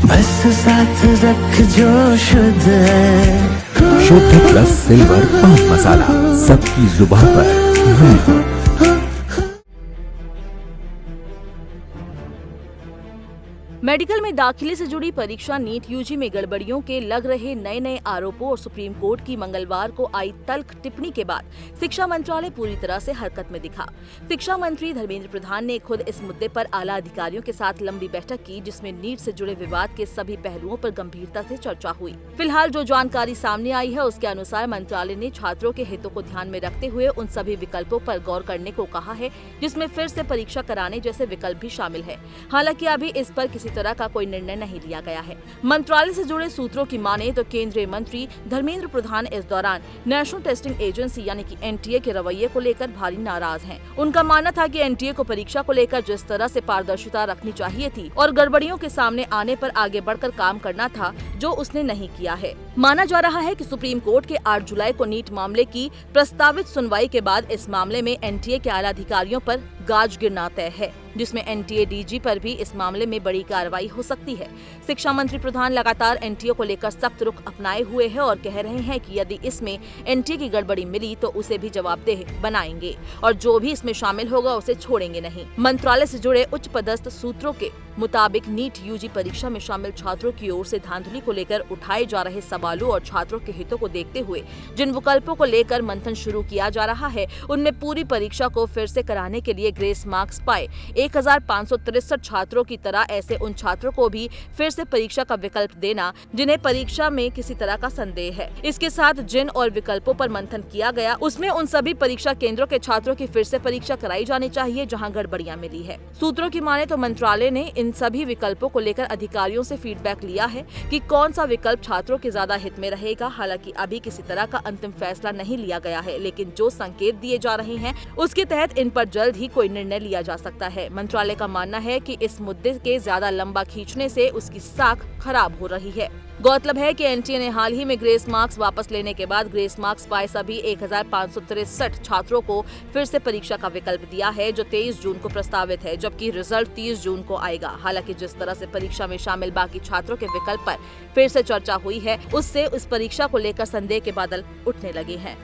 बस साथ रख जो शुद्ध है। शुद्ध प्लस सिल्वर पान मसाला, सबकी जुबान पर मैं। मेडिकल में दाखिले से जुड़ी परीक्षा नीट यूजी में गड़बड़ियों के लग रहे नए नए आरोपों और सुप्रीम कोर्ट की मंगलवार को आई तल्ख टिप्पणी के बाद शिक्षा मंत्रालय पूरी तरह से हरकत में दिखा। शिक्षा मंत्री धर्मेंद्र प्रधान ने खुद इस मुद्दे पर आला अधिकारियों के साथ लंबी बैठक की, जिसमें नीट से जुड़े विवाद के सभी पहलुओं पर गंभीरता से चर्चा हुई। फिलहाल जो जानकारी सामने आई है उसके अनुसार मंत्रालय ने छात्रों के हितों को ध्यान में रखते हुए उन सभी विकल्पों पर गौर करने को कहा है जिसमें फिर से परीक्षा कराने जैसे विकल्प भी शामिल है। हालांकि अभी इस पर किसी तरह का कोई निर्णय नहीं लिया गया है। मंत्रालय से जुड़े सूत्रों की माने तो केंद्रीय मंत्री धर्मेंद्र प्रधान इस दौरान नेशनल टेस्टिंग एजेंसी यानी कि एनटीए के रवैये को लेकर भारी नाराज हैं। उनका मानना था कि एनटीए को परीक्षा को लेकर जिस तरह से पारदर्शिता रखनी चाहिए थी और गड़बड़ियों के सामने आने पर आगे बढ़कर काम करना था, जो उसने नहीं किया है। माना जा रहा है कि सुप्रीम कोर्ट के 8 जुलाई को नीट मामले की प्रस्तावित सुनवाई के बाद इस मामले में एनटीए के आला अधिकारियों पर गाज गिरना तय है, जिसमें एनटीए डीजी पर भी इस मामले में बड़ी कार्रवाई हो सकती है। शिक्षा मंत्री प्रधान लगातार एनटीए को लेकर सख्त रुख अपनाए हुए हैं और कह रहे हैं कि यदि इसमें एनटीए की गड़बड़ी मिली तो उसे भी जवाबदेह बनाएंगे और जो भी इसमें शामिल होगा उसे छोड़ेंगे नहीं। मंत्रालय से जुड़े उच्च पदस्थ सूत्रों के मुताबिक नीट यूजी परीक्षा में शामिल छात्रों की ओर से धांधली को लेकर उठाए जा रहे सवालों और छात्रों के हितों को देखते हुए जिन विकल्पों को लेकर मंथन शुरू किया जा रहा है उनमें पूरी परीक्षा को फिर से कराने के लिए ग्रेस मार्क्स पाए 1563 छात्रों की तरह ऐसे उन छात्रों को भी फिर से परीक्षा का विकल्प देना जिन्हें परीक्षा में किसी तरह का संदेह है। इसके साथ जिन और विकल्पों पर मंथन किया गया उसमें उन सभी परीक्षा केंद्रों के छात्रों की फिर से परीक्षा कराई जानी चाहिए जहां गड़बड़ियां मिली है। सूत्रों की माने तो मंत्रालय ने इन सभी विकल्पों को लेकर अधिकारियों से फीडबैक लिया है कि कौन सा विकल्प छात्रों के ज्यादा हित में रहेगा। हालांकि अभी किसी तरह का अंतिम फैसला नहीं लिया गया है, लेकिन जो संकेत दिए जा रहे हैं उसके तहत इन पर जल्द ही कोई निर्णय लिया जा सकता है। मंत्रालय का मानना है कि इस मुद्दे के ज्यादा लंबा खींचने से उसकी साख खराब हो रही है। गौरतलब है कि एनटीए ने हाल ही में ग्रेस मार्क्स वापस लेने के बाद ग्रेस मार्क्स पाए सभी 1563 छात्रों को फिर से परीक्षा का विकल्प दिया है, जो 23 जून को प्रस्तावित है, जबकि रिजल्ट 30 जून को आएगा। हालांकि जिस तरह से परीक्षा में शामिल बाकी छात्रों के विकल्प पर फिर से चर्चा हुई है, उससे इस परीक्षा को लेकर संदेह के बादल उठने लगे हैं।